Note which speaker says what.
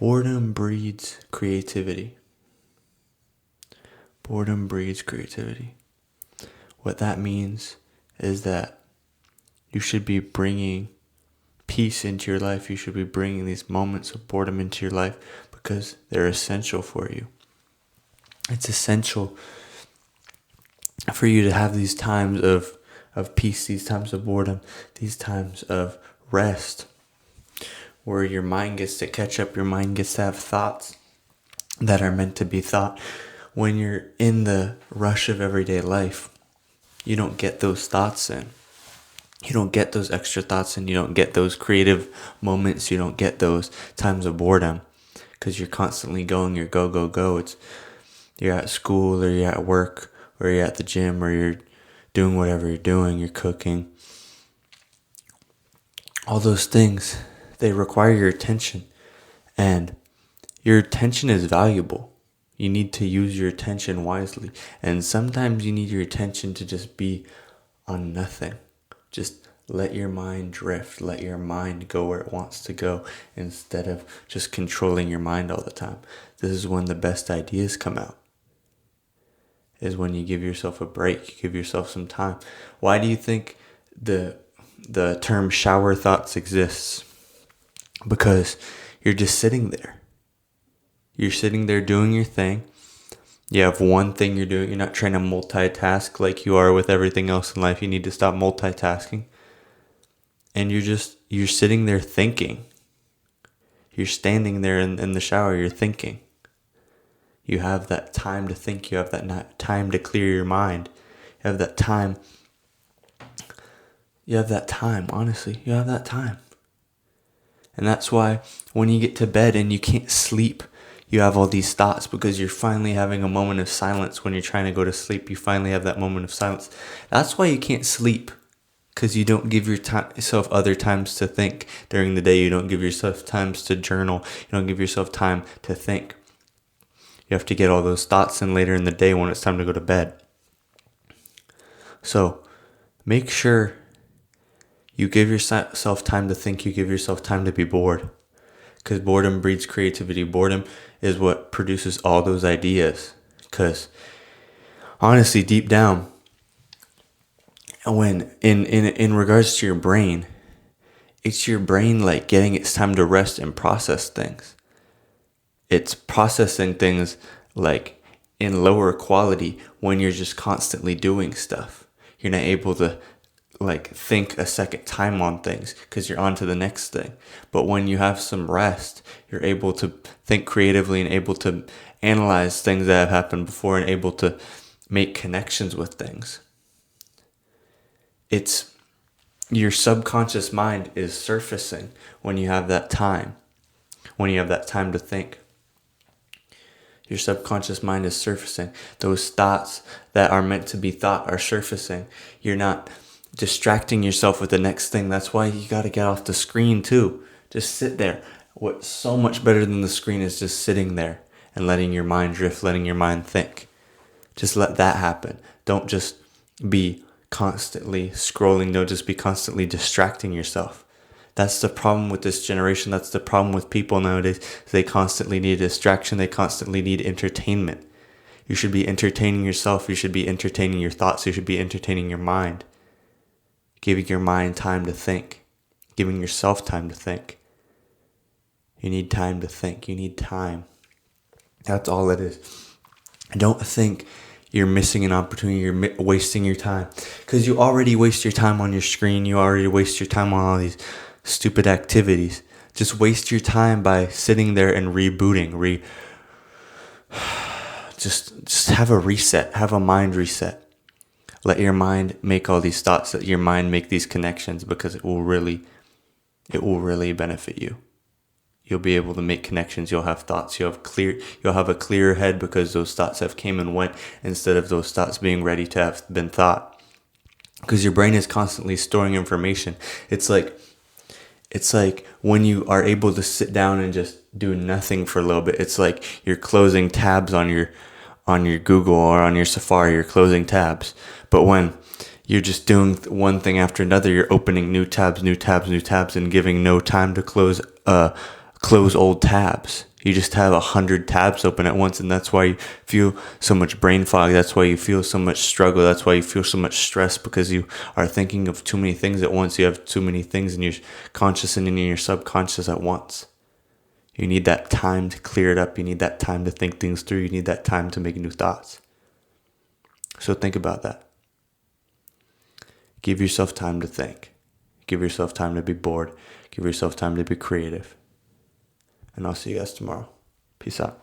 Speaker 1: Boredom breeds creativity. Boredom breeds creativity. What that means is that you should be bringing peace into your life. You should be bringing these moments of boredom into your life because they're essential for you. It's essential for you to have these times of peace, these times of boredom, these times of rest, where your mind gets to catch up, your mind gets to have thoughts that are meant to be thought. When you're in the rush of everyday life, you don't get those thoughts in. You don't get those extra thoughts in. You don't get those creative moments. You don't get those times of boredom because you're constantly going. You're go, go, go. You're at school or you're at work or you're at the gym or you're doing whatever you're doing. You're cooking. All those things, they require your attention. And your attention is valuable. You need to use your attention wisely. And sometimes you need your attention to just be on nothing. Just let your mind drift. Let your mind go where it wants to go instead of just controlling your mind all the time. This is when the best ideas come out. Is when you give yourself a break. You give yourself some time. Why do you think the term shower thoughts exists? Because you're just sitting there. You're sitting there doing your thing. You have one thing you're doing. You're not trying to multitask like you are with everything else in life. You need to stop multitasking. And you're sitting there thinking. You're standing there in the shower. You're thinking. You have that time to think. You have that time to clear your mind. You have that time. You have that time, honestly. You have that time. And that's why when you get to bed and you can't sleep, you have all these thoughts because you're finally having a moment of silence. When you're trying to go to sleep, you finally have that moment of silence. That's why you can't sleep, because you don't give yourself other times to think during the day. You don't give yourself times to journal. You don't give yourself time to think. You have to get all those thoughts in later in the day when it's time to go to bed. So make sure you give yourself time to think. You give yourself time to be bored. Because boredom breeds creativity. Boredom is what produces all those ideas. Because honestly, deep down, when in regards to your brain, it's your brain like getting its time to rest and process things. It's processing things like in lower quality when you're just constantly doing stuff. You're not able to like think a second time on things because you're on to the next thing. But when you have some rest, you're able to think creatively and able to analyze things that have happened before and able to make connections with things. It's your subconscious mind is surfacing when you have that time. When you have that time to think. Your subconscious mind is surfacing. Those thoughts that are meant to be thought are surfacing. You're not distracting yourself with the next thing. That's why you got to get off the screen too. Just sit there. What's so much better than the screen is just sitting there and letting your mind drift, letting your mind think. Just let that happen. Don't just be constantly scrolling. Don't just be constantly distracting yourself. That's the problem with this generation. That's the problem with people nowadays. They constantly need distraction. They constantly need entertainment. You should be entertaining yourself. You should be entertaining your thoughts. You should be entertaining your mind. Giving your mind time to think. Giving yourself time to think. You need time to think. You need time. That's all it is. Don't think you're missing an opportunity. You're wasting your time. Because you already waste your time on your screen. You already waste your time on all these stupid activities. Just waste your time by sitting there and rebooting. Just have a reset. Have a mind reset. Let your mind make all these thoughts. Let your mind make these connections because it will really benefit you. You'll be able to make connections. You'll have thoughts. You'll have a clearer head because those thoughts have came and went instead of those thoughts being ready to have been thought. Because your brain is constantly storing information. It's like when you are able to sit down and just do nothing for a little bit. It's like you're closing tabs on your Google or on your Safari. You're closing tabs. But when you're just doing one thing after another, you're opening new tabs, and giving no time to close old tabs. You just have 100 tabs open at once, and that's why you feel so much brain fog. That's why you feel so much struggle. That's why you feel so much stress, because you are thinking of too many things at once. You have too many things in your conscious and in your subconscious at once. You need that time to clear it up. You need that time to think things through. You need that time to make new thoughts. So think about that. Give yourself time to think. Give yourself time to be bored. Give yourself time to be creative. And I'll see you guys tomorrow. Peace out.